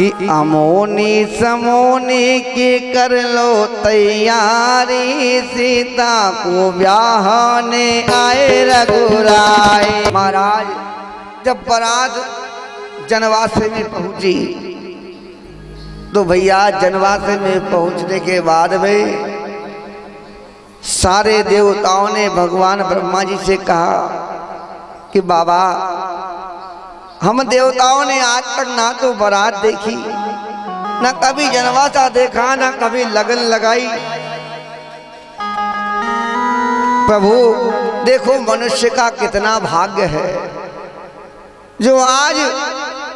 कि अमोनी समोनी की कर लो तैयारी, सीता को ब्याहने आए रघुराई। महाराज जब बारात जनवासे में पहुंची तो भैया जनवासे में पहुंचने के बाद में सारे देवताओं ने भगवान ब्रह्मा जी से कहा कि बाबा हम देवताओं ने आज तक ना तो बारात देखी, ना कभी जनवासा देखा, ना कभी लगन लगाई। प्रभु देखो मनुष्य का कितना भाग्य है जो आज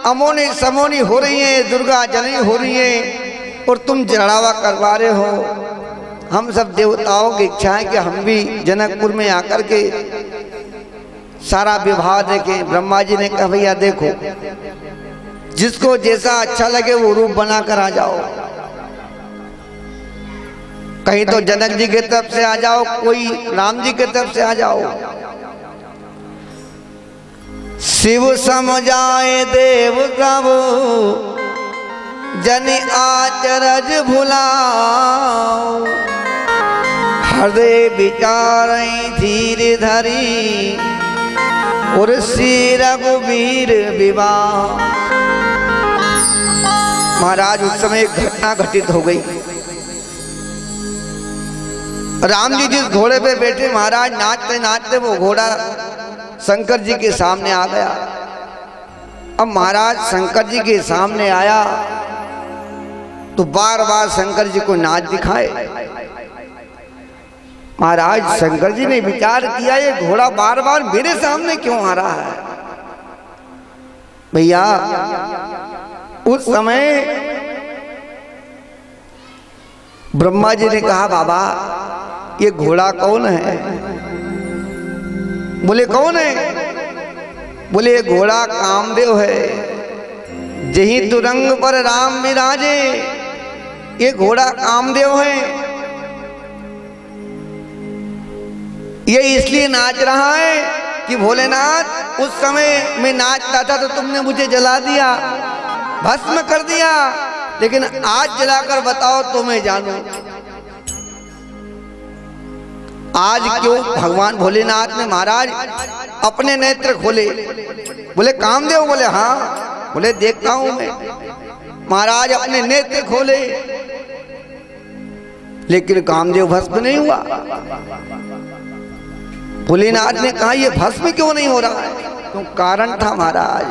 अमोनी समोनी हो रही है, दुर्गा जली हो रही है और तुम जड़ावा करवा रहे हो। हम सब देवताओं की इच्छा है कि हम भी जनकपुर में आकर के सारा विवाह देखें। ब्रह्मा जी ने कहा भैया देखो जिसको जैसा अच्छा लगे वो रूप बना कर आ जाओ, कहीं तो जनक जी की तरफ से आ जाओ, कोई राम जी की तरफ से आ जाओ। शिव समझाए देव प्रभु जन आचरज भुलाओ, हृदय विचार धीर धरी और श्री रघुवीर विवाह। महाराज उस समय एक घटना घटित हो गई। राम जी जिस घोड़े पे बैठे महाराज नाचते नाचते वो घोड़ा शंकर जी के सामने आ गया। अब महाराज शंकर जी के सामने आया तो बार बार शंकर जी को नाच दिखाए। महाराज शंकर जी ने विचार किया ये घोड़ा बार बार मेरे सामने क्यों आ रहा है। भैया उस समय ब्रह्मा जी ने कहा बाबा ये घोड़ा कौन है। बोले कौन है। बोले ये घोड़ा कामदेव है, जही तुरंग पर राम विराजे। ये घोड़ा कामदेव है, ये इसलिए नाच रहा है कि भोलेनाथ उस समय मैं नाचता था तो तुमने मुझे जला दिया, भस्म कर दिया, लेकिन आज जलाकर बताओ तो मैं जानूं। आज क्यों भगवान भोलेनाथ ने महाराज अपने नेत्र खोले। बोले कामदेव। बोले हाँ। बोले देखता हूं मैं। महाराज अपने नेत्र खोले लेकिन कामदेव भस्म नहीं हुआ। भोलेनाथ ने कहा ये भस्म क्यों नहीं हो रहा है। तो कारण था महाराज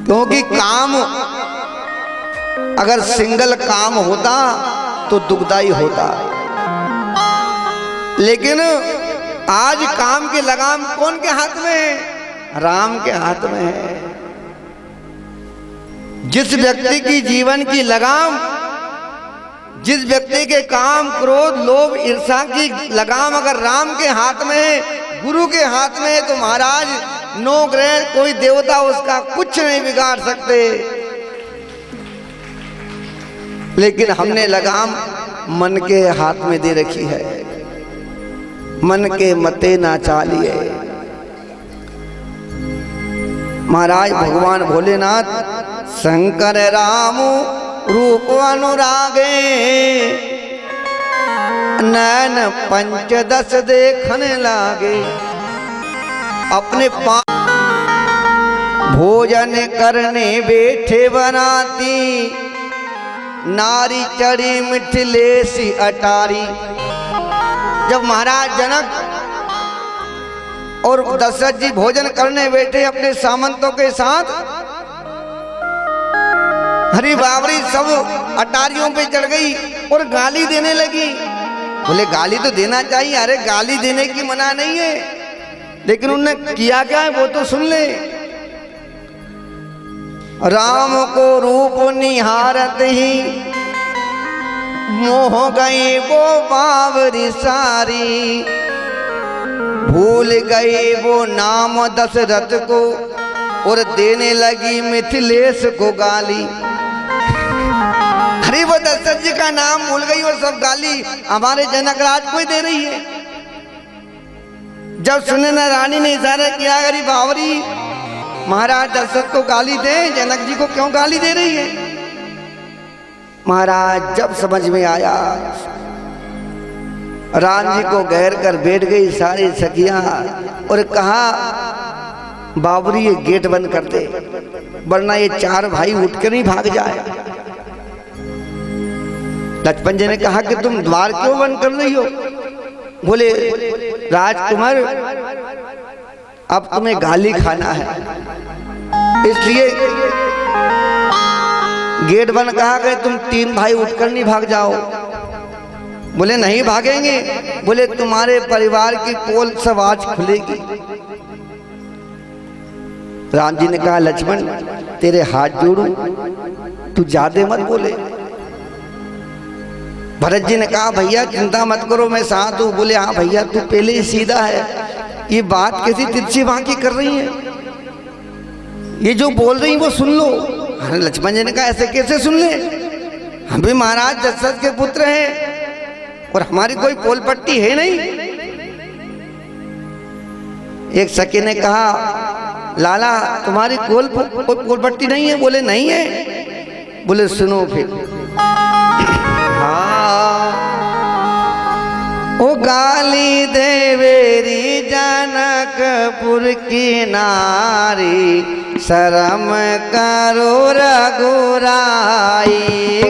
क्योंकि काम अगर सिंगल काम होता तो दुखदाई होता, लेकिन आज काम की लगाम कौन के हाथ में है। राम के हाथ में है। जिस व्यक्ति की जीवन की लगाम, जिस व्यक्ति के काम क्रोध लोभ ईर्ष्या की लगाम अगर राम के हाथ में है, गुरु के हाथ में है, तो महाराज नो ग्रह कोई देवता उसका कुछ नहीं बिगाड़ सकते। लेकिन हमने लगाम मन के हाथ में दे रखी है, मन के मते ना चालिए। महाराज भगवान भोलेनाथ शंकर राम रूप अनुरागे, नैन पंचदश देखने लागे। अपने भोजन करने बैठे बनाती, नारी चढ़ी मिथिलेसी अटारी। जब महाराज जनक और दशरथ जी भोजन करने बैठे अपने सामंतों के साथ, हरी बावरी सब अटारियों पे चढ़ गई और गाली देने लगी। बोले गाली तो देना चाहिए, अरे गाली देने की मना नहीं है, लेकिन उन्होंने किया क्या है वो तो सुन ले। राम को रूप निहारत ही मोह गए वो बावरी सारी, भूल गए वो नाम दशरथ को और देने लगी मिथिलेश को गाली। अरे वो दशरथ जी का नाम भूल गई और सब गाली हमारे जनक राज को ही दे रही है। जब सुने न रानी ने इशारा किया, अरे बावरी महाराज दशरथ को गाली दे, जनक जी को क्यों गाली दे रही है? महाराज जब समझ में आया, राम जी को घेर कर बैठ गई सारी सखियां और कहा बाबरी ये गेट बंद कर दे, वरना ये चार भाई उठ कर नहीं भाग जाए। लक्ष्मण जी ने कहा कि तुम द्वार क्यों बंद कर रही हो? बोले राजकुमार अब तुम्हें गाली खाना है, इसलिए गेट बंद कहा गए, तुम तीन भाई उठकर नहीं भाग जाओ। बोले नहीं भागेंगे। बोले तुम्हारे परिवार की पोल सब आज खुलेगी। राम जी ने कहा लक्ष्मण तेरे हाथ जोड़ू, तू ज्यादा मत बोले। भरत जी ने कहा भैया चिंता मत करो, मैं साथ हूं। बोले हाँ भैया तू पहले ही सीधा है, ये बात कैसी तिरछी बांकी कर रही है, ये जो बोल रही वो सुन लो। अरे लक्ष्मण जी ने कहा ऐसे कैसे सुन ले, हम भी महाराज दशरथ के पुत्र हैं और हमारी कोई पोल पट्टी है नहीं। एक सखी ने कहा लाला तुम्हारी कोई पोल पट्टी नहीं है? बोले नहीं है। बोले सुनो फिर। ओ गाली देवेरी जनकपुर की नारी, शर्म करो रघुराई।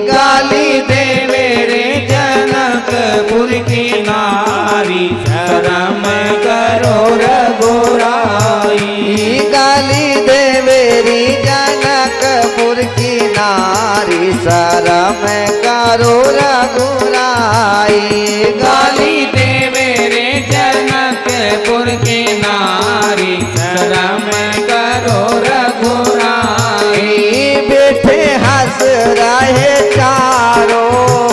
गाली देवेरे जनकपुर की नारी, शर्म करो रघुराई। गाली देवेरी जनकपुर की नारी, शर्म करो रघुराई। गाली देवेरे जनकपुर की नारी, शर्म करो रघुराई। बैठे हंस रहे चारों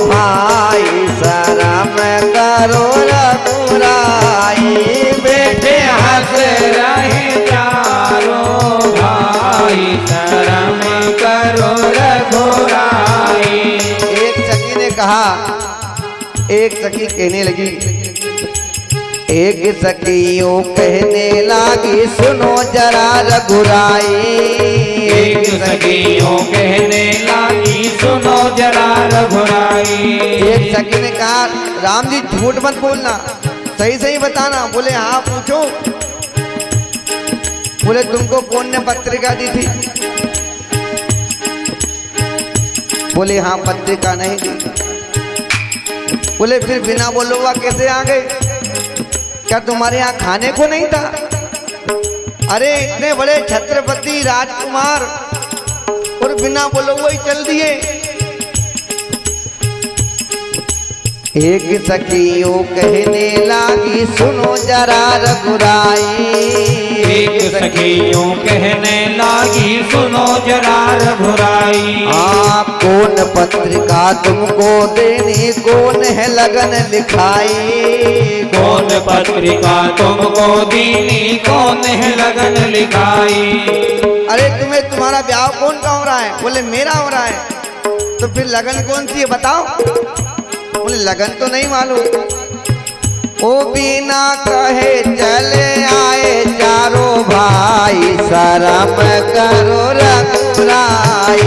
भाई, शर्म करो रघुराई। बैठे हंस रहे चारों भाई, शर्म करो रघुराई। एक सखी ने कहा, एक सखी कहने लगी, एक सखियों कहने लगी सुनो जरा रघुराई। एक सखियों कहने लगी सुनो जरा रघुराई। एक सखी ने कहा राम जी झूठ मत बोलना, सही सही बताना। बोले हाँ पूछो। बोले तुमको कौन ने पत्रिका दी थी? बोले हाँ पत्रिका नहीं दी। बोले फिर बिना बोलो हुआ कैसे आ गए? क्या तुम्हारे यहाँ खाने को नहीं था? अरे इतने बड़े छत्रपति राजकुमार और बिना बोलो हुआ ही चल दिए। एक सखियों कहने लगी सुनो जरा रघुराई। एक सखियों कहने लगी सुनो जरा रघुराई। आप कौन पत्रिका तुमको देनी, कौन है लगन लिखाई? कौन पत्रिका तुमको दीनी, कौन है लगन लिखाई? अरे तुम्हें तुम्हारा ब्याह कौन का हो रहा है? बोले मेरा हो रहा है। तो फिर लगन कौन सी है बताओ? बोले लगन तो नहीं मालूम। ओ बिना कहे चले आए चारों भाई, शर्म करो रघुराई।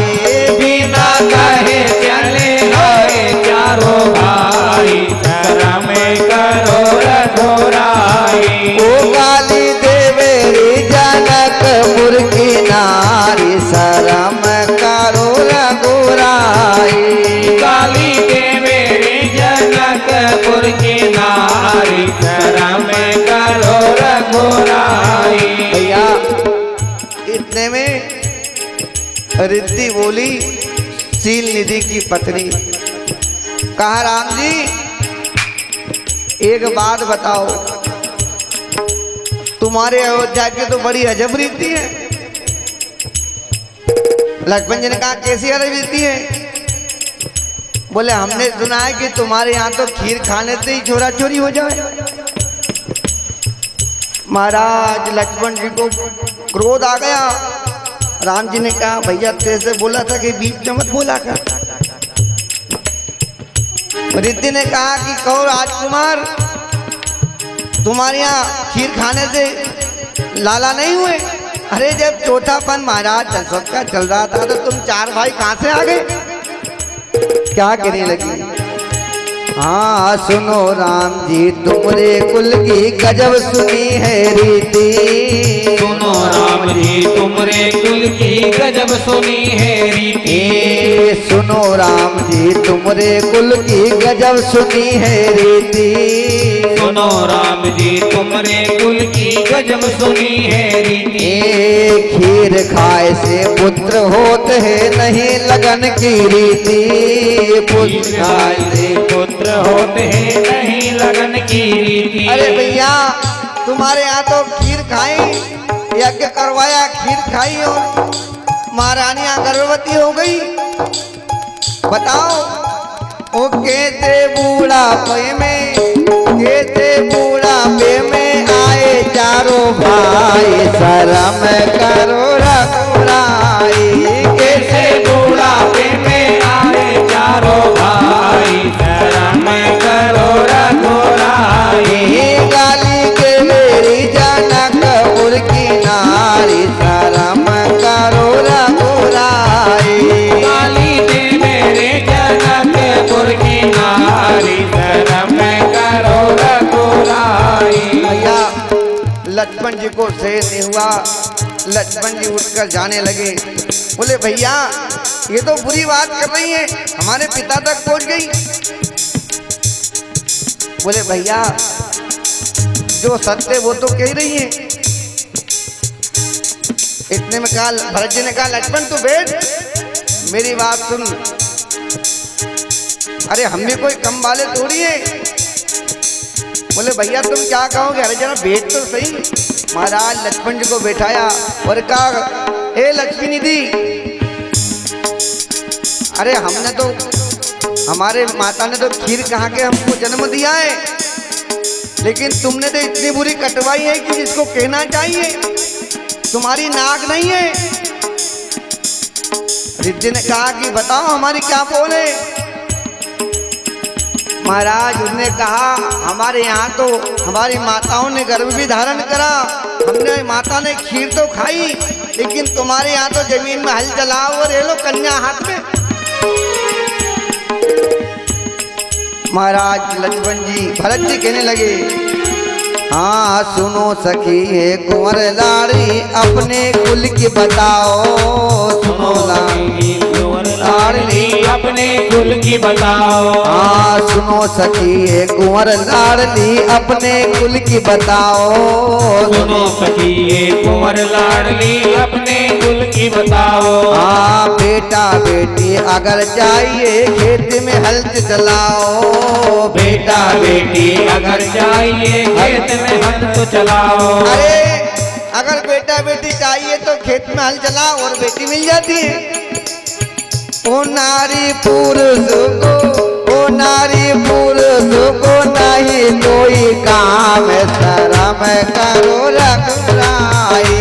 बिना कहे चले आए चारों भाई, शर्म करो रघुराई। ओ गाली देवेरी जनकपुर की नारी, शर्म करो रघुराई। गाली देवेरी जनकपुर की नारी, शर्म करो रघुराई। भैया इतने में रिद्धि बोली, सील निधि की पत्नी। कहा राम जी एक बात बताओ, तुम्हारे अयोध्या की तो बड़ी अजब रीति है। लक्ष्मण जी ने कहा कैसी अजब रीति है? बोले हमने सुना है कि तुम्हारे यहाँ तो खीर खाने से ही चोरा चोरी हो जाए। महाराज लक्ष्मण जी को क्रोध आ गया। राम जी ने कहा भैया तेरे बोला था कि बीच में मत बोला कर। रिद्धि ने कहा कि कहो राजकुमार तुम्हारे यहाँ खीर खाने से लाला नहीं हुए? अरे जब चौथापन महाराज दशरथ का चल रहा था तो तुम चार भाई कहाँ से आ गए? क्या कहने लगी? हाँ सुनो राम जी तुमरे कुल की गजब सुनी है रीति। सुनो राम जी तुमरे कुल की गजब सुनी है रीति। सुनो राम जी तुमरे कुल की गजब सुनी है रीति। सुनो राम जी तुमरे कुल की गजब सुनी है रीति। खीर खाए से पुत्र होते हैं नहीं लगन की रीति। खीर खाए से पुत्र होते हैं नहीं लगन की रीति। अरे भैया तुम्हारे यहाँ तो खीर खाई, यज्ञ करवाया, खीर खाई और महारानियां गर्भवती हो गई। बताओ वो कहते बूढ़ापे में, कहते बूढ़ापे में आए चारों भाई शर्म करो रघुराई। कैसे बूढ़ापे में आए चारों भाई शर्म करो रघुराई। गाली के मेरी जनकपुर की नारी शर्म करो रघुराई। गाली दे मेरे जनकपुर की नारी शर्म करो रघुराई। भैया लक्ष्मण जी को सहन नहीं हुआ, लक्ष्मण जी उठकर जाने लगे। बोले भैया ये तो बुरी बात कर रही है, हमारे पिता तक पहुंच गई। बोले भैया जो सत्य वो तो कह रही है। इतने में कहा, भरत जी ने कहा लक्ष्मण तू बैठ, मेरी बात सुन। अरे हम भी कोई कम वाले थोड़ी है। बोले भैया तुम क्या कहोगे? अरे जरा बैठ तो सही। महाराज लक्ष्मण जी को बैठाया और कहा हे लक्ष्मी निधि, अरे हमने तो, हमारे माता ने तो खीर कहा के हमको जन्म दिया है, लेकिन तुमने तो इतनी बुरी कटवाई है कि जिसको कहना चाहिए। तुम्हारी नाक नहीं है। रिद्धि ने कहा कि बताओ हमारी क्या बोल है? महाराज उसने कहा हमारे यहाँ तो हमारी माताओं ने गर्भ भी धारण करा, हमने माता ने खीर तो खाई, लेकिन तुम्हारे यहाँ तो जमीन में हल चलाओ और ये लो कन्या हाथ में। महाराज लक्ष्मण जी भरत जी कहने लगे हाँ सुनो सखी है कुंवर लाड़ी अपने कुल की बताओ। सुनो लाडली अपने कुल की बताओ। हाँ सुनो सखी है कुंवर लाडली अपने कुल की बताओ। सुनो सखी ये कुंवर लाडली अपने कुल की बताओ। हाँ बेटा बेटी अगर चाहिए खेत में हल चलाओ। बेटा बेटी अगर चाहिए खेत में हल तो चलाओ। अरे अगर बेटा बेटी चाहिए तो खेत में हल चलाओ और बेटी मिल जाती है। ओ नारी पुरुष को नहीं कोई काम शर्म करो रघुराई।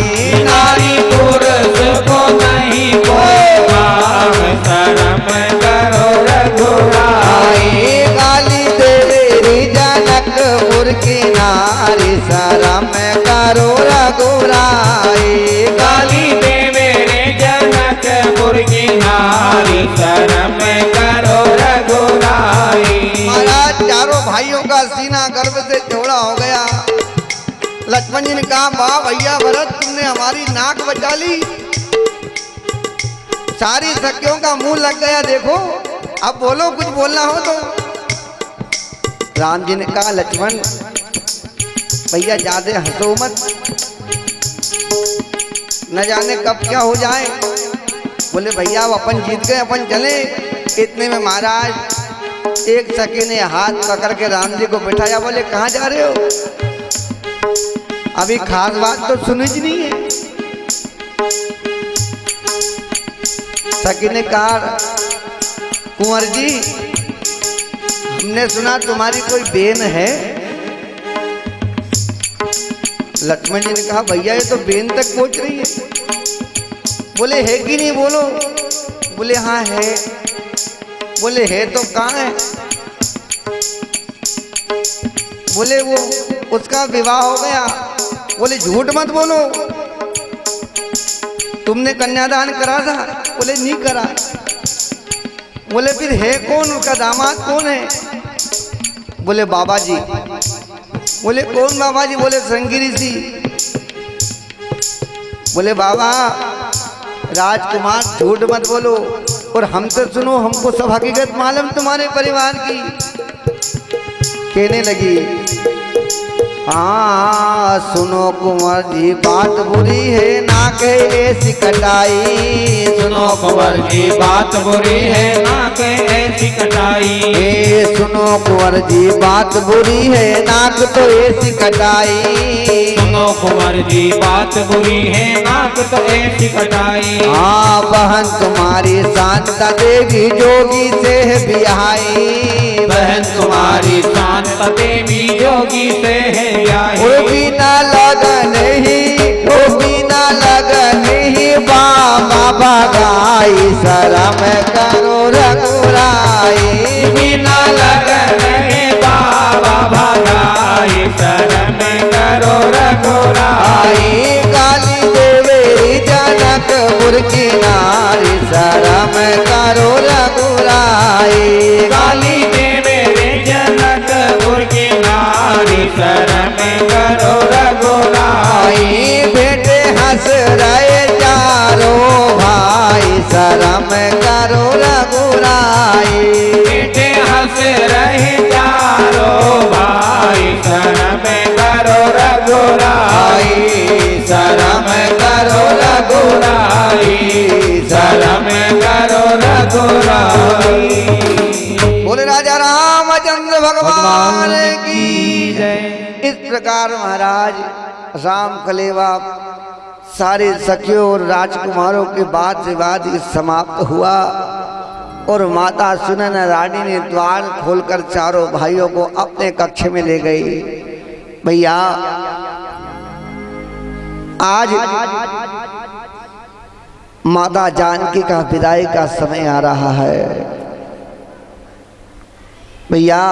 नारी पुरुष को नहीं कोई काम शर्म करो रघुराई। गाली दे मेरी जनकपुर की नारी शर्म करो रघुराई। गाली दे मेरे जनकपुर की नारी शर्म करो रघुराई। महाराज चारों भाइयों का सीना गर्व से चौड़ा हो गया। लक्ष्मण जी ने कहा वाह भैया भरत तुमने हमारी नाक बचा ली, सारी सखियों का मुंह लग गया। देखो अब बोलो कुछ बोलना हो तो। राम जी ने कहा लक्ष्मण भैया ज्यादा हंसो मत, न जाने कब क्या हो जाए। बोले भैया अब अपन जीत गए, अपन चले। इतने में महाराज एक सखी ने हाथ पकड़ के राम जी को बिठाया। बोले कहाँ जा रहे हो? अभी खास बात तो सुनी ही नहीं है। सखी ने कहा कुंवर जी हमने सुना तुम्हारी कोई बेन है। लक्ष्मण जी ने कहा भैया ये तो बेन तक पहुंच रही है। बोले है कि नहीं बोलो। बोले हाँ है। बोले है तो कहाँ है? बोले वो उसका विवाह हो गया। बोले झूठ मत बोलो। तुमने कन्यादान करा था? बोले नहीं करा। बोले फिर है कौन, उसका दामाद कौन है? बोले बाबा जी। बोले कौन बाबा जी? बोले श्रृंगी ऋषि। बोले बाबा राजकुमार झूठ मत बोलो और हमसे सुनो, हमको सब हकीकत मालूम तुम्हारे परिवार की। कहने लगी हाँ सुनो कुंवर जी बात बुरी है ना कहे ऐसी कटाई। सुनो कुंवर जी बात बुरी है ना कहे ऐसी कटाई। सुनो कुंवर जी बात बुरी है नाक तो ऐसी कटाई। सुनो कुंवर जी बात बुरी है नाक तो ऐसी कटाई। हाँ बहन तुम्हारी शांता देवी जोगी से है बिहाई। बहन तुम्हारी शांता देवी योगी से है ब्याही। वो बिना लगन ही, वो बिना लगन ही बाबा बगाई। शरम करो रघुराई। बिना लगन है बाबा भगाई। शरण करो रघुराई। काली देवेरी जनकपुर की नारी। शरम करो रघुराई। काली देवेरी जनकपुर की नारी। शरण करो रघुराई। बेटे हंस रहे चारों भाई। शरम करो रघुराई। बेटे हंस रहे चारों भाई। शरण करो रघुराई। शरण करो रघुराई। शरण करो रघुराई। बोले राजा रामचंद्र भगवान की जय। इस प्रकार महाराज राम कलेवा सारे सखियों और राजकुमारों के बाद विवाद समाप्त हुआ और माता सुनन रानी ने द्वार खोलकर चारों भाइयों को अपने कक्ष में ले गई। भैया आज माता जानकी का विदाई का समय आ रहा है। भैया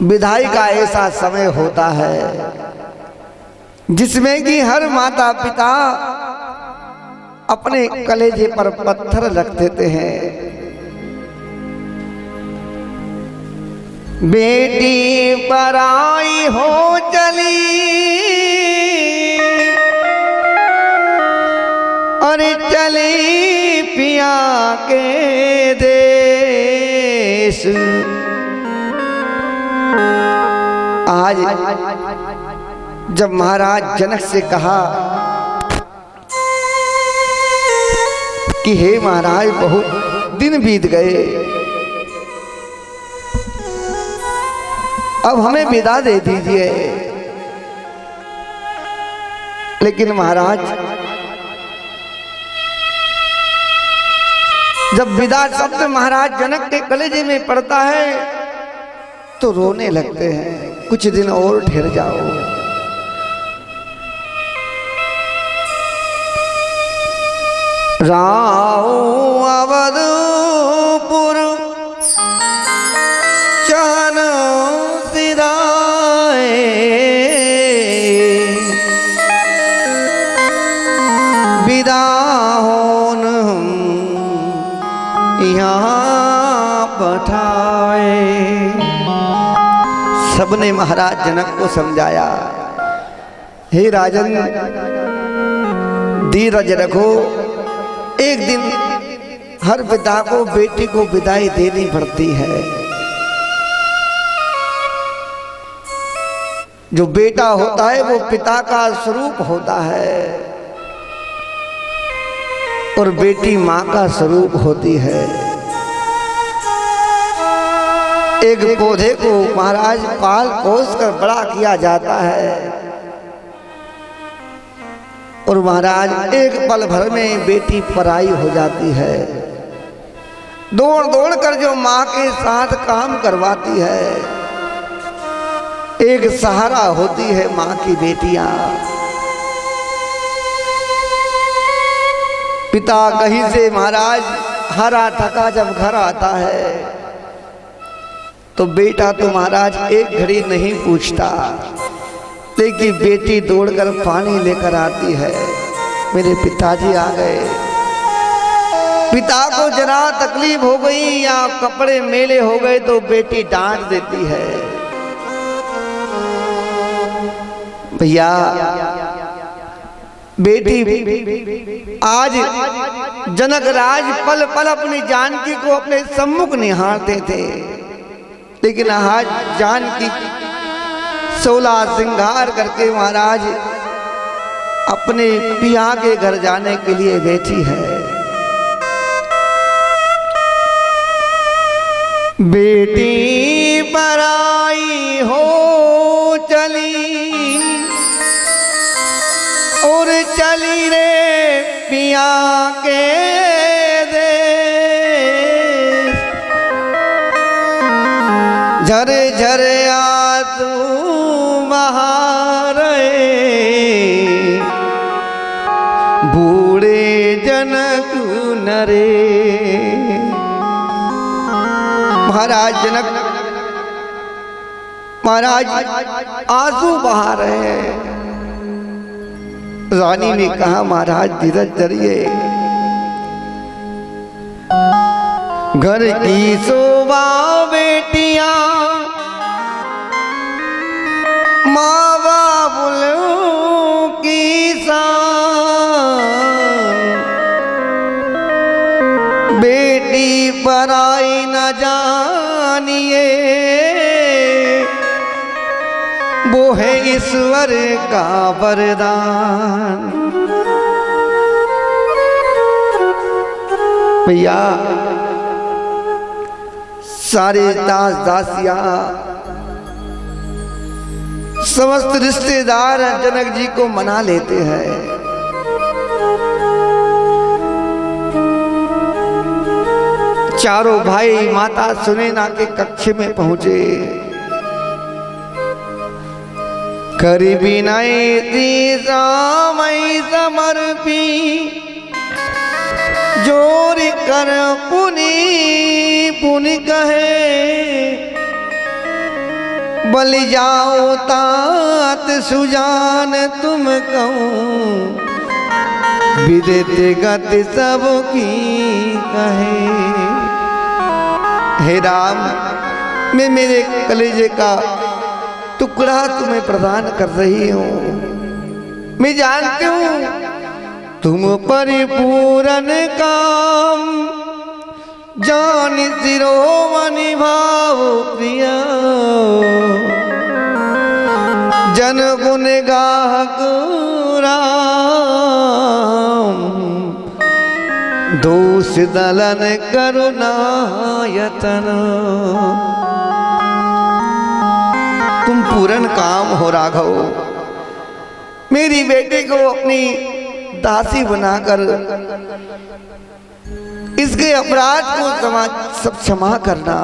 विदाई का ऐसा समय होता है जिसमें कि हर माता पिता अपने कलेजे पर पत्थर रख देते हैं। बेटी पराई हो चली और चली पिया के देश। आज जब महाराज जनक से कहा कि हे महाराज बहुत दिन बीत गए, अब हमें विदा दे दीजिए। लेकिन महाराज जब विदा शब्द महाराज जनक के कलेजे में पड़ता है तो रोने लगते हैं। कुछ दिन और ठहर जाओ। राव अवधपुर चन सिराए। विदा होन यहाँ पठाए। सबने महाराज जनक को समझाया, हे राजन धीरज रखो। एक दिन हर पिता को बेटी को विदाई देनी पड़ती है। जो बेटा होता है वो पिता का स्वरूप होता है और बेटी माँ का स्वरूप होती है। एक पौधे को महाराज पाल पोस कर बड़ा किया जाता है और महाराज एक पल भर में बेटी पराई हो जाती है। दौड़ दौड़ कर जो माँ के साथ काम करवाती है, एक सहारा होती है माँ की बेटियां। पिता कहीं से महाराज हरा थका जब घर आता है तो बेटा तो महाराज एक घड़ी नहीं पूछता, लेकिन बेटी दौड़कर पानी लेकर आती है। मेरे पिताजी आ गए। पिता को जरा तकलीफ हो गई या कपड़े मेले हो गए तो बेटी डांट देती है। भैया बेटी आज जनक राज पल पल अपनी जानकी को अपने सम्मुख निहारते थे, लेकिन आज जानकी 16 श्रृंगार करके महाराज अपने पिया के घर जाने के लिए बैठी है। बेटी पराई हो चली और चली रे पिया के देश, झरे झरे आंसू बहा रहे बूढ़े जनक नरेश। महाराज आंसू बहा रहे हैं। रानी ने कहा महाराज धीरज धरिए, घर की शोभा बेटियां माँ बाबुलों की शान, बेटी पराई न जानिए वो है ईश्वर का वरदान। भैया सारे दास दासियां समस्त रिश्तेदार जनक जी को मना लेते हैं। चारों भाई माता सुनैना के कक्ष में पहुंचे। करी बिनाई दी सामई समर्पी जोर कर पुनि पुनि कहे, बलि जाओ तात सुजान तुम कहूँ विदित गति सबकी कहे। हे राम, मैं मेरे कलेजे का टुकड़ा तुम्हें प्रदान कर रही हूँ। मैं जानती हूँ तुम परिपूर्ण काम जान शिरोमणि भाव प्रिय, जन गुण गाहक राम दोष दलन करुणायतन। तुम पूर्ण काम हो राघव, मेरी बेटी को अपनी दासी बनाकर इसके अपराध को सब क्षमा करना।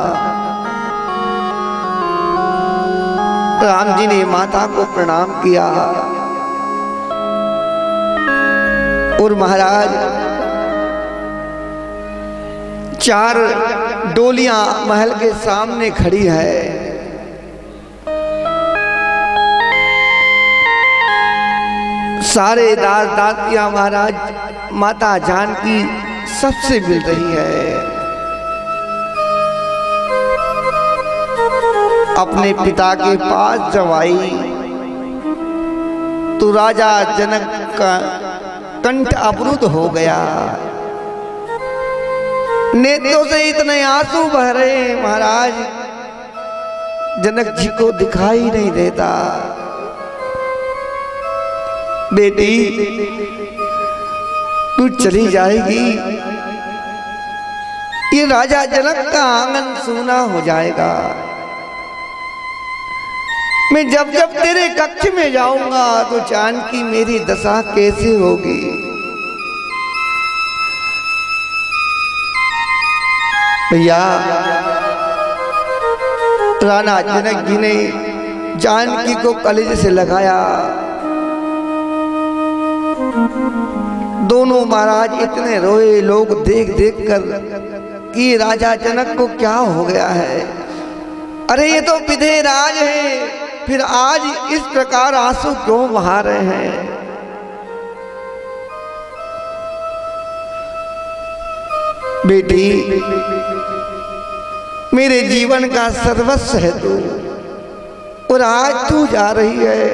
राम जी ने माता को प्रणाम किया और महाराज 4 डोलियां महल के सामने खड़ी है। सारे दास दासियां महाराज माता जानकी सबसे मिल रही है। अपने पिता के पास जब आई तो राजा जनक का कंठ अवरुद्ध हो गया। नेत्रों से इतने आंसू बह रहे महाराज, जनक जी को दिखाई नहीं देता। बेटी तू चली जाएगी, ये राजा जनक का आंगन सूना हो जाएगा। मैं जब जब तेरे कक्ष में जाऊंगा तो जानकी मेरी दशा कैसे होगी। भैया राणा जनक जी ने जानकी को कलेजे से लगाया। दोनों महाराज इतने रोए, लोग देख देख कर कि राजा जनक को क्या हो गया है। अरे ये तो विधेय राज है, फिर आज इस प्रकार आंसू क्यों बहा रहे हैं। बेटी मेरे जीवन का सर्वस्व है तू, और आज तू जा रही है।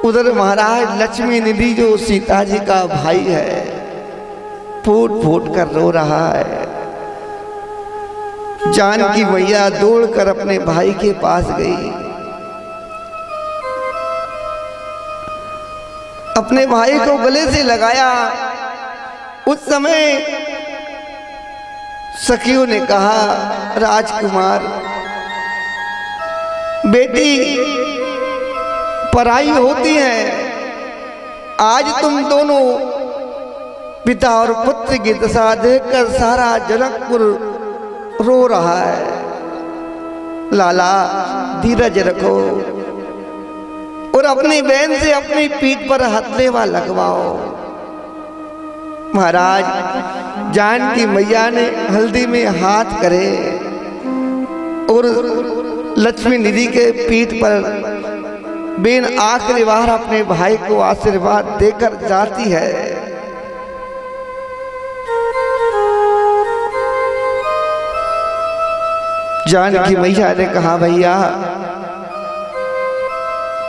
उधर महाराज लक्ष्मी निधि जो सीता जी का भाई है फूट फूट कर रो रहा है। जानकी मैया दौड़कर अपने भाई के पास गई, अपने भाई को गले से लगाया। उस समय सखियों ने कहा, राजकुमार बेटी पराई होती है, आज तुम दोनों पिता और पुत्र की दशा देखकर सारा जनकपुर रो रहा है। लाला धीरज रखो और अपनी बहन से अपनी पीठ पर हथलेवा लगवाओ। महाराज जानकी मैया ने हल्दी में हाथ करे और लक्ष्मी निधि के पीठ पर बेन आखिरी बार अपने भाई को आशीर्वाद देकर जाती है। जानकी मैया ने कहा, भैया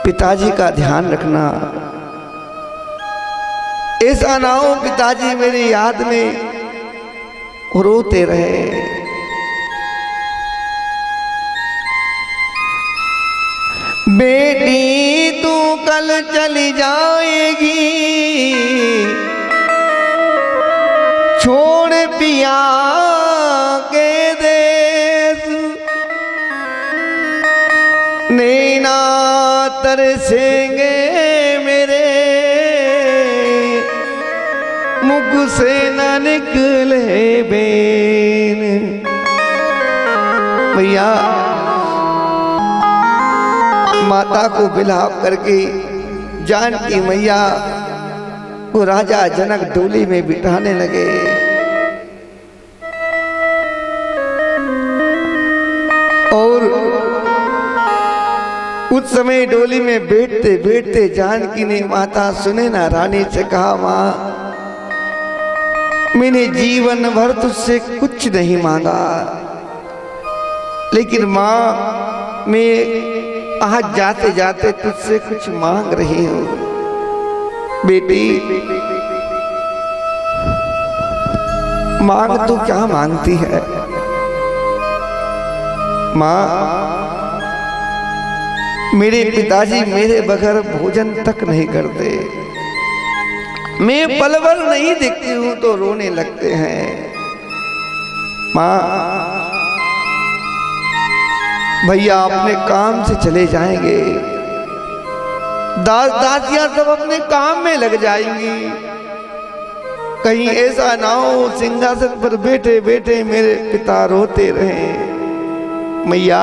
पिताजी का ध्यान रखना, ऐसा ना हो पिताजी मेरी याद में रोते रहे। बेटी तू कल चली जाएगी, छोड़ पिया के देश, नैना तरसेंगे मेरे, मुख से न निकले बेन। भैया माता को बिलाप करके जानकी मैया को राजा जनक डोली में बिठाने लगे। और उस समय डोली में बैठते बैठते जानकी ने माता सुने ना रानी से कहा, माँ मैंने जीवन भर तुझसे कुछ नहीं मांगा, लेकिन माँ मैं आज जाते जाते तुझसे कुछ मांग रही हूं। बेटी मांग तू क्या मांगती है? माँ मेरे पिताजी मेरे बगैर भोजन तक नहीं करते, मैं पल भर नहीं देखती हूं तो रोने लगते हैं। माँ भैया अपने काम से चले जाएंगे, दास दासियां सब अपने काम में लग जाएंगी, कहीं ऐसा ना हो सिंहासन पर बैठे बैठे मेरे पिता रोते रहे। मैया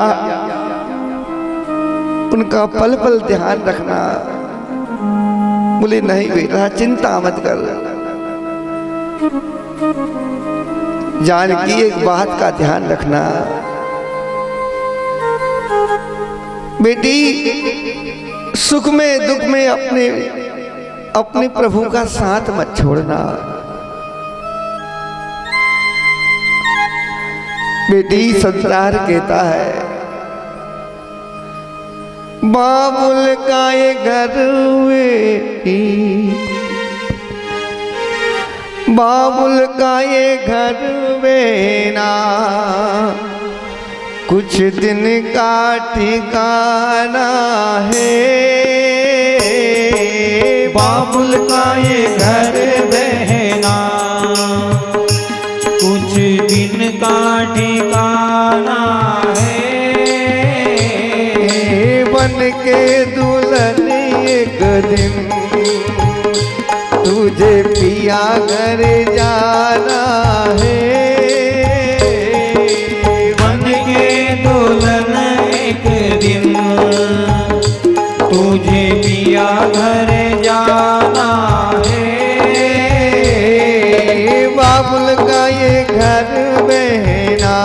उनका पल पल ध्यान रखना। बोले नहीं बेटा चिंता मत कर। जानकी एक बात का ध्यान रखना, बेटी सुख में दुख में अपने प्रभु का साथ मत छोड़ना। बेटी संसार कहता है बाबुल का ये घर बाबुल का ये घर बेना, कुछ दिन का ठिकाना है। बाबुल का ये घर बहना, कुछ दिन का ठिकाना है। बन के दुल्हन एक दिन तुझे पिया घर जाना है। तुझे पिया घर जाना है। बाबुल का ये घर बहना,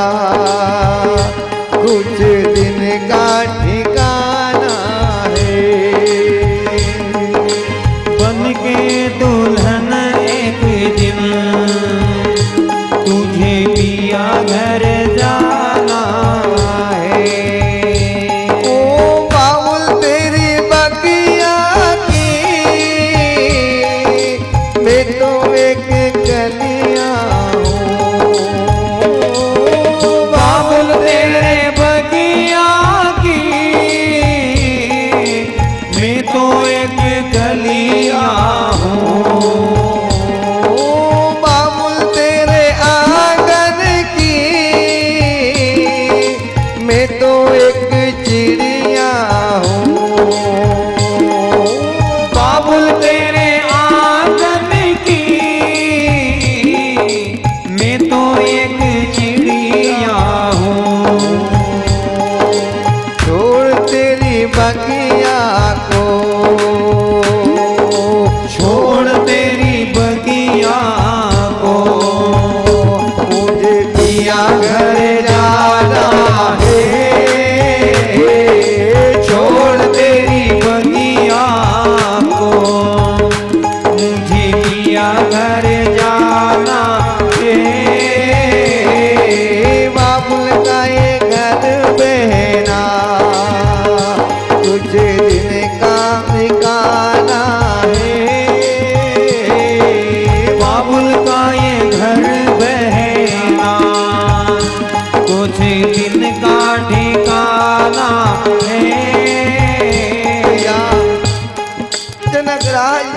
कुछ दिन का ठिकाना है। बन के दुल्हन एक दिन एक कलियां बाबुल तेरे बगिया की मैं तो एक कलिया हूँ। बाबुल तेरे आंगन की मैं तो एक चिड़िया हूँ। बाबुल तेरे आंगन की मैं तो एक चिड़िया हूँ। छोड़ तेरी बगिया को, छोड़ तेरी बगिया को मुझे पिया घर जाना है। छोड़ तेरी बगिया को मुझे पिया घर जाना है। बाबुल का ये घर बहना तुझे दिन का ठिकाना है। बाबुल का ये घर बहना कुछ दिन का ठिकाना है। या जनक राज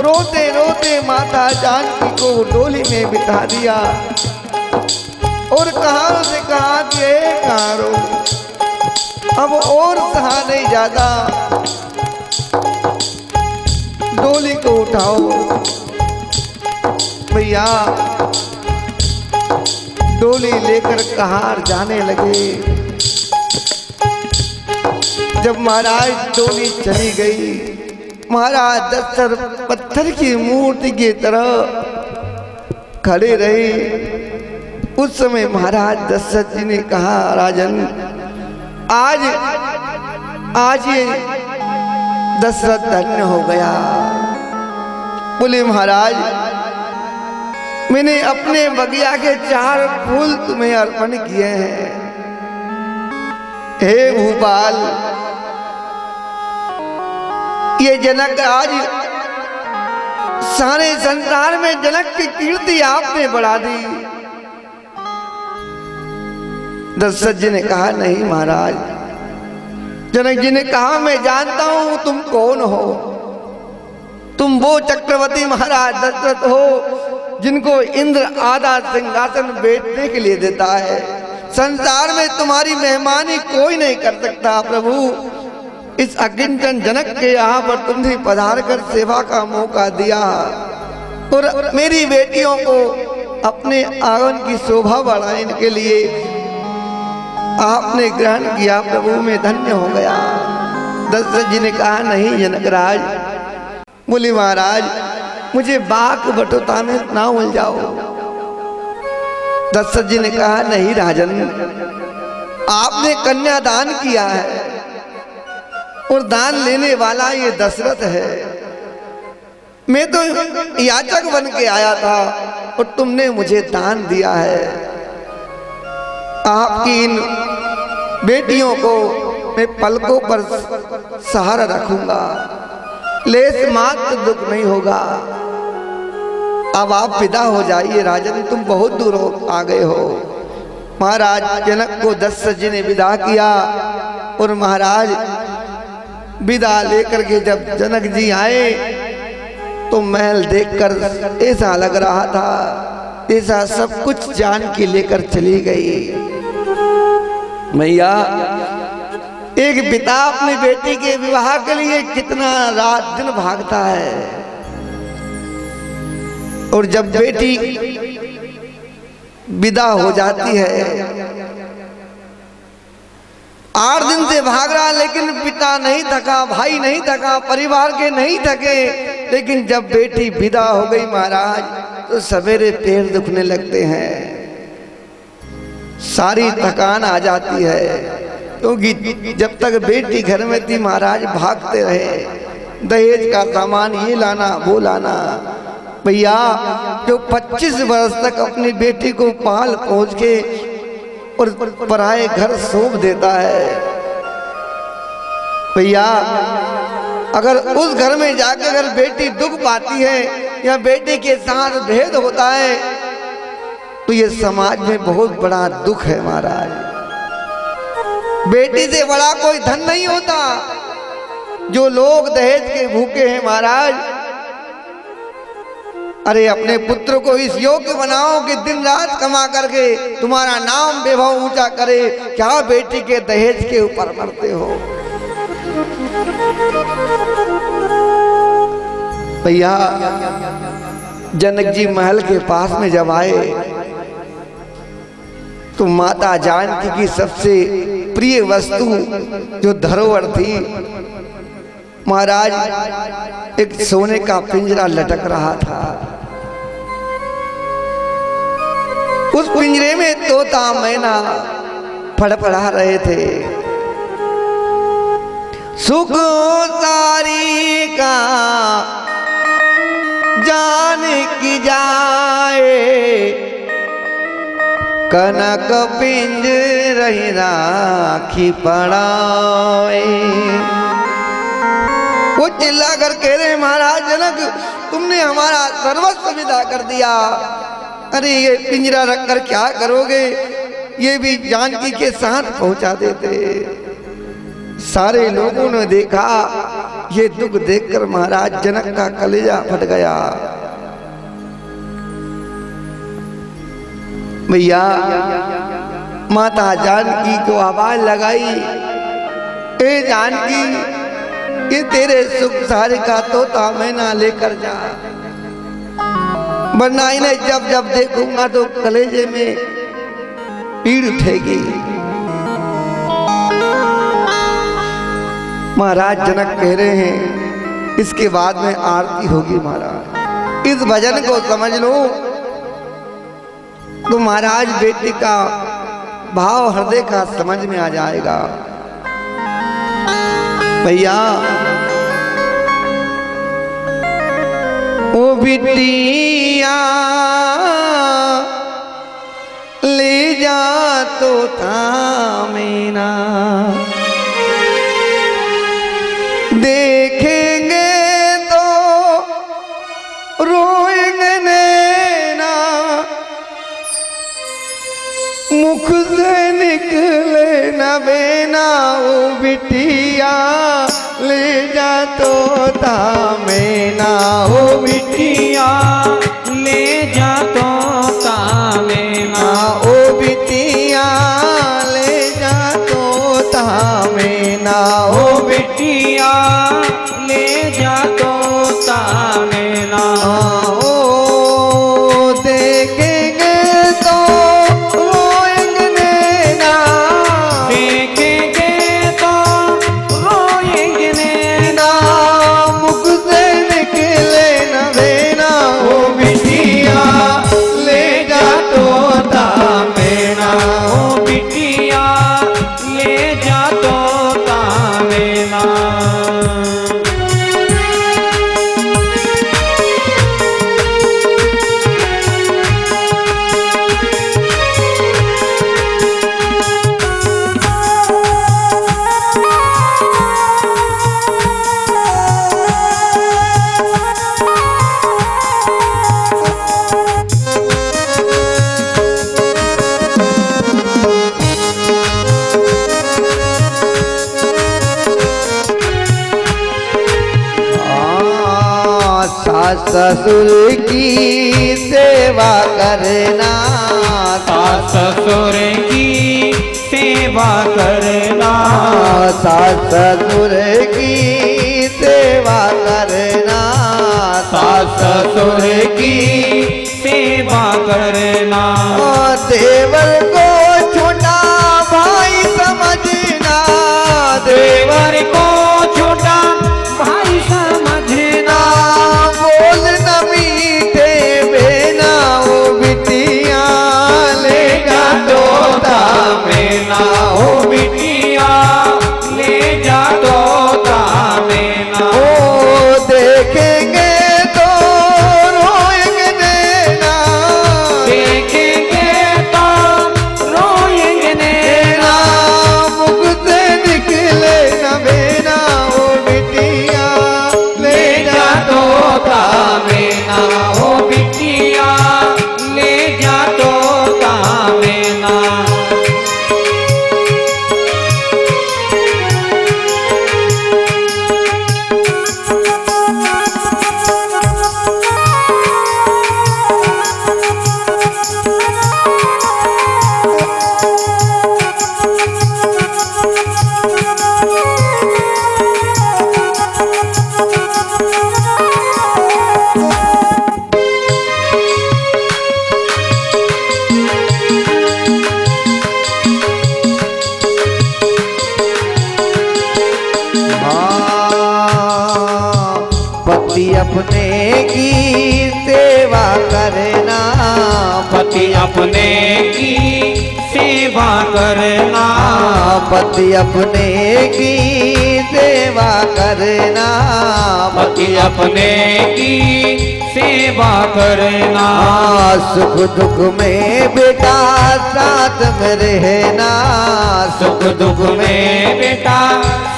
रोते रोते माता जानकी को डोली में बिठा दिया और कहा से कहा कि कहाँ रो, अब और सहा नहीं जाता, डोली को उठाओ। भैया डोली लेकर कहार जाने लगे। जब महाराज डोली चली गई, महाराज दशरथ पत्थर की मूर्ति की तरह खड़े रहे। उस समय महाराज दशरथ जी ने कहा, राजन आज ये दशरथ धन्य हो गया। बोले महाराज मैंने अपने बगिया के 4 फूल तुम्हें अर्पण किए हैं। हे भूपाल, ये जनक आज सारे संसार में जनक की कीर्ति आपने बढ़ा दी। दशरथ जी ने कहा, नहीं महाराज। जनक जी ने कहा, मैं जानता हूं तुम कौन हो। तुम वो चक्रवर्ती महाराज दशरथ हो जिनको इंद्र आधा सिंहासन बैठने के लिए देता है। संसार में तुम्हारी मेहमानी कोई नहीं कर सकता। प्रभु इस अकिंचन जनक के यहाँ पर तुमने पधार कर सेवा का मौका दिया और मेरी बेटियों को अपने आंगन की शोभा बढ़ाने के लिए आपने ग्रहण किया। प्रभु मैं धन्य हो गया। दशरथ जी ने कहा, नहीं जनकराज। बोले महाराज मुझे बाक बटोता में ना उलझाओ। दशरथ जी ने कहा, नहीं राजन, आपने कन्यादान किया है और दान लेने वाला ये दशरथ है। मैं तो याचक बन के आया था और तुमने मुझे दान दिया है। आपकी इन बेटियों को मैं पलकों पर सहारा रखूंगा, लेस मात्र दुख नहीं होगा। अब आप विदा हो जाइए राजन, तुम बहुत दूर आ गए हो। महाराज जनक को दशरथ जी ने विदा किया और महाराज विदा लेकर के जब जनक जी आए तो महल देखकर ऐसा लग रहा था ऐसा सब कुछ जान के लेकर चली गई। मैया, एक पिता अपनी बेटी के विवाह के लिए कितना रात दिन भागता है और जब बेटी विदा हो जाती है 8 दिन से भाग रहा, लेकिन पिता नहीं थका, भाई नहीं थका, परिवार के नहीं थके। लेकिन जब बेटी विदा हो गई महाराज तो सवेरे पैर दुखने लगते हैं, सारी थकान आ जाती है। क्योंकि जब तक बेटी घर में थी महाराज भागते रहे, दहेज का सामान ये लाना वो लाना। भैया जो 25 वर्ष तक अपनी बेटी को पाल पहुँच के और पराए घर सौंप देता है, भैया अगर उस घर में जाकर अगर बेटी दुख पाती है या बेटे के साथ भेद होता है तो ये समाज में बहुत बड़ा दुख है महाराज। बेटी से बड़ा कोई धन नहीं होता। जो लोग दहेज के भूखे हैं महाराज, अरे अपने पुत्र को इस योग्य बनाओ कि दिन रात कमा करके तुम्हारा नाम वैभव ऊंचा करे, क्या बेटी के दहेज के ऊपर मरते हो। भैया जनक जी महल के पास में जब आए तो माता जानकी की सबसे प्रिय वस्तु जो धरोहर थी महाराज, एक सोने का पिंजरा लटक रहा था। उस पिंजरे में तोता मैना फड़फड़ा रहे थे। सुख सारी का जान की जाए, कनक पिंज रही राखी पड़ाए। वो चिल्ला कर कह रहे महाराज जनक, तुमने हमारा सर्वस्व विदा कर दिया। अरे ये पिंजरा रखकर क्या करोगे, ये भी जानकी के साथ पहुंचा देते। सारे लोगों ने देखा, ये दुख देखकर महाराज जनक का कलेजा फट गया। भैया माता जानकी को आवाज लगाई, ए जानकी, ये तेरे सुख सारे का तोता मैना लेकर जा, वरना इन्हें जब जब देखूंगा तो कलेजे में पीड़ उठेगी। महाराज जनक कह रहे हैं इसके बाद में आरती होगी। महाराज इस भजन को समझ लो तो महाराज बेटी का भाव हृदय का समझ में आ जाएगा। भैया ओ बिटिया ले जा तो थामेना, देखेंगे तो रोएंगे नैना, मुख से निकले न बेना। ओ बिटिया ले जा तो थामेना, ओ बिटिया ले जा तो थामेना, ओ बिटिया ले जा तो थामेना, ओ बिटिया ले जा तो थामेना। ओ देखेंगे तो रोएंगे नैना, देखेंगे तो रोएंगे नैना, मुख से निकले न बेना। ओ बिटिया ले जा तो थामेना, ओ बिटिया ले जा तो थामेना। सास ससुर की सेवा करना, सास ससुर की सेवा करना, सास ससुर की सेवा करना, सास ससुर की सेवा करना। देवर को छोटा भाई समझना, देवर को छोटा भाई समझना, बोल न मीठे बेना। ओ बिटिया ले जा तो थामेना, ओ बिटिया ले जा तो थामेना। ओ देखेंगे तो रोएंगे नैना, देखेंगे तो पति अपने की सेवा करना, पति अपने की सेवा करना, सुख दुख में बेटा साथ में रहना, सुख दुख में बेटा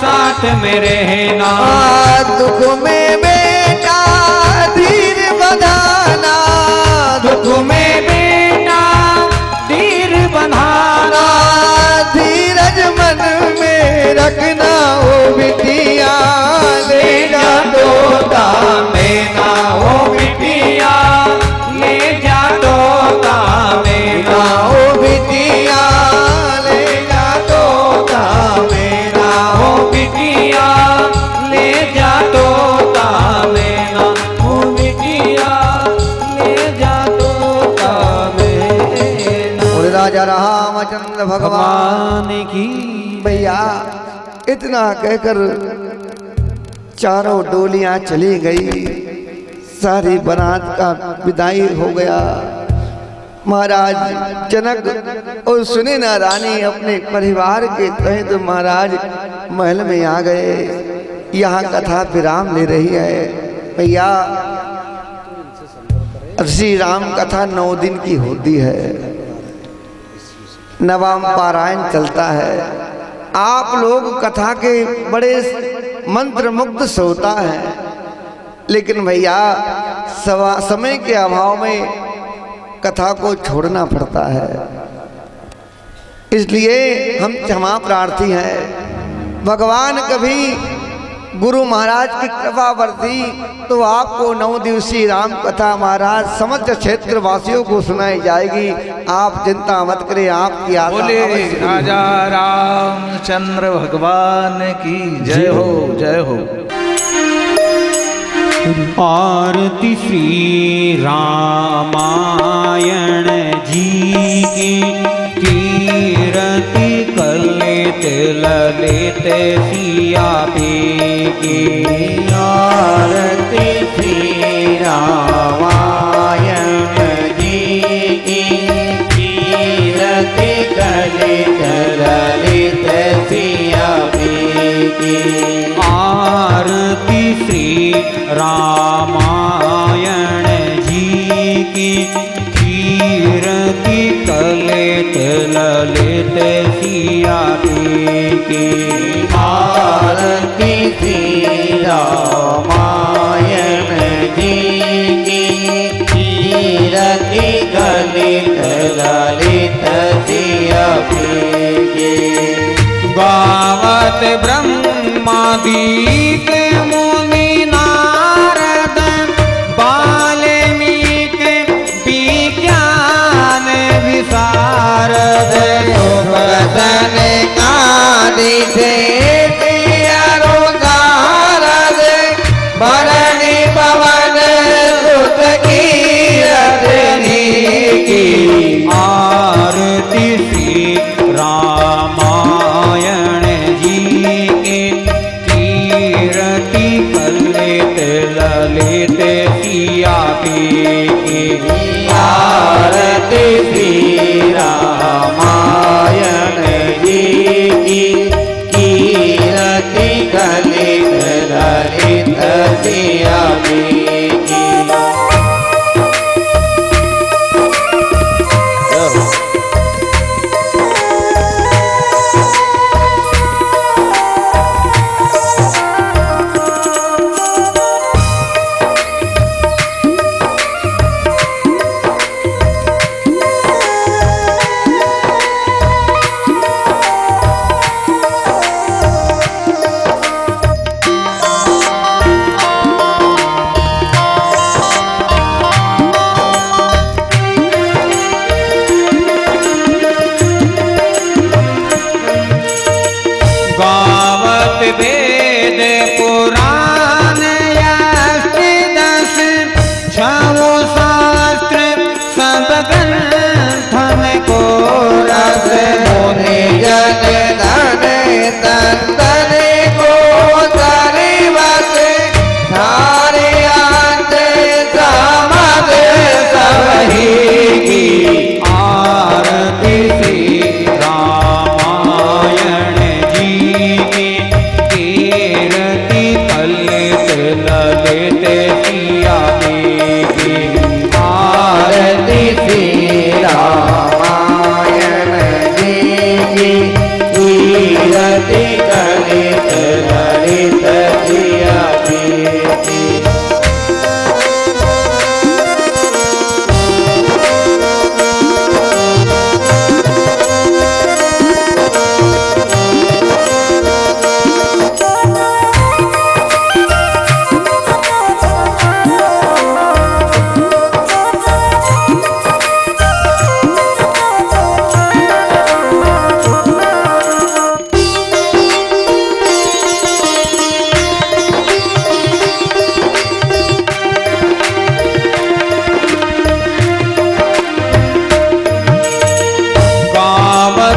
साथ में रहना, दुख में बेटा धीर बंधाना, दुख में बेटा धीर बंधाना, धीरज मन में रखना ओ बिटिया, ले जा तोता मैना ओ बिटिया, ले जा तोता मैना ओ बिटिया, ले जा तोता मैना ओ बिटिया, ले जा तोता मैना ओ बिटिया, ले जा तोता मैना। और राजा रामचंद्र भगवान भगवान की भैया इतना कहकर चारों डोलियां चली गई, सारी बारात का विदाई हो गया। महाराज जनक और सुनैना रानी अपने परिवार के सहित महाराज महल में आ गए। यहाँ कथा विराम ले रही है भैया। श्री राम कथा 9 दिन की होती है, नवम पारायण चलता है। आप लोग कथा के बड़े मंत्र मुग्ध श्रोता हैं, लेकिन भैया समय के अभाव में कथा को छोड़ना पड़ता है, इसलिए हम क्षमा प्रार्थी हैं। भगवान कभी गुरु महाराज की कृपा बरती तो आपको 9 दिवसीय राम कथा महाराज समस्त क्षेत्र वासियों को सुनाई जाएगी। आप चिंता मत करें, आपकी आशा बोले अवश्य पूरी राजा रामचंद्र भगवान की जय हो, जय हो। आरती श्री रामायण जी की, कीरति कलित ललित सिया की। आरती श्री रामायण जी की, कीरति कलित ललित सिया की। आरती श्री रामायण जी की, कीरति कलित ललित सिया की। आरती श्री रामायण जी की, कीरति कलित ललित सिया की। गावत ब्रह्मादीक मुनि नारद, वाल्मीक विज्ञान विशारद। बदन कादि से पियरो गारद, भरणी पवन सुत कीरतनी की। आरती श्री रामायण जी के, कीरति कलित ललित सिया की। आरती श्री रामायण जी की,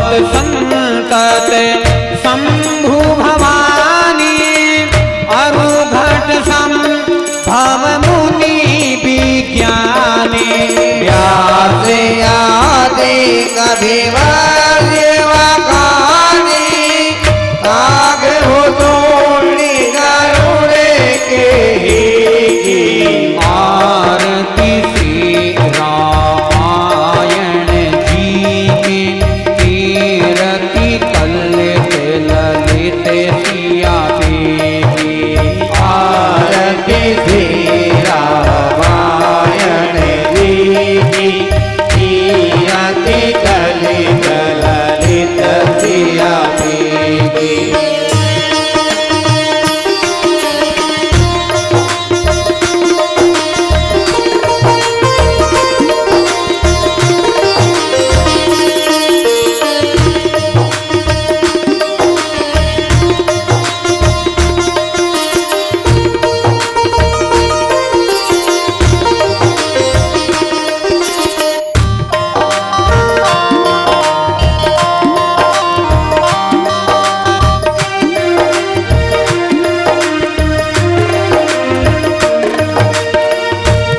भक्त संतत शंभु भवानी अरु घट सम भव मुनि विज्ञानी व्यास आदि कभी आग हो तोड़ी करुणे के आरती श्री रामायण जी की कीरति कलित ललित सिया देवी आरती श्री रामायण जी की कीरति कलित ललित सिया देवी।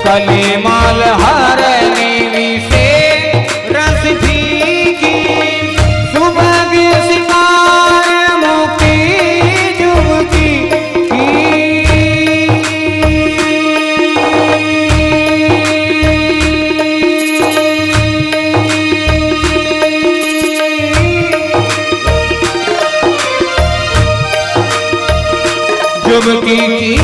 कलिमाल हरनी से रस भीगी सुबह सिंगार मुखी जुबकी जुबकी की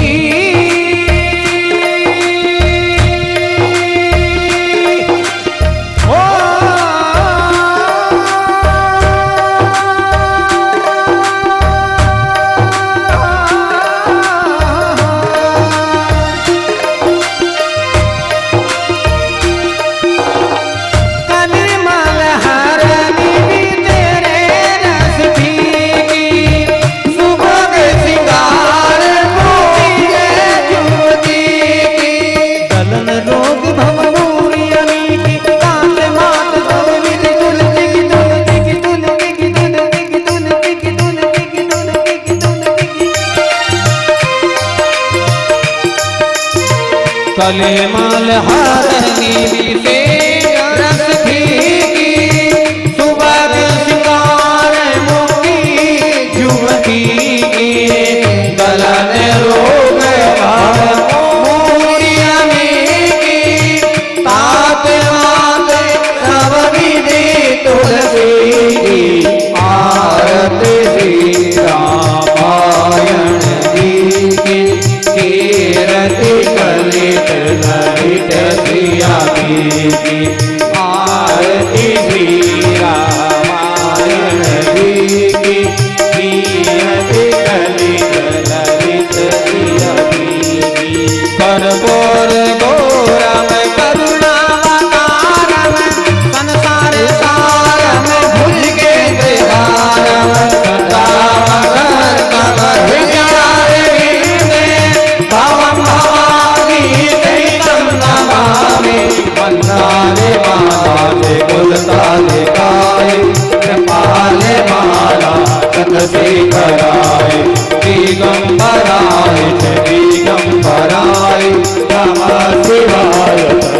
कलिमाल हरनी से रस भीगी सुबह सिंगार मुखी जुबकी गलन रोग मूरियनी तात मात सब विधि तुलसी आरती श्री रामायण जी की कीरति कलित ललित सिया देवी आरती श्री रामायण जी की कीरति कलित ललित सिया देवी कर्पूर गौरम करुणावतारम संसार सारम भुज के द्वारम सदा मगर कमर भवम भवानी दैतम नमामि वंदाले माताले कुलताले गाय कृपाले माला चंद्रशेखराय दिगंबराय दिगंबराय नमः शिवाय।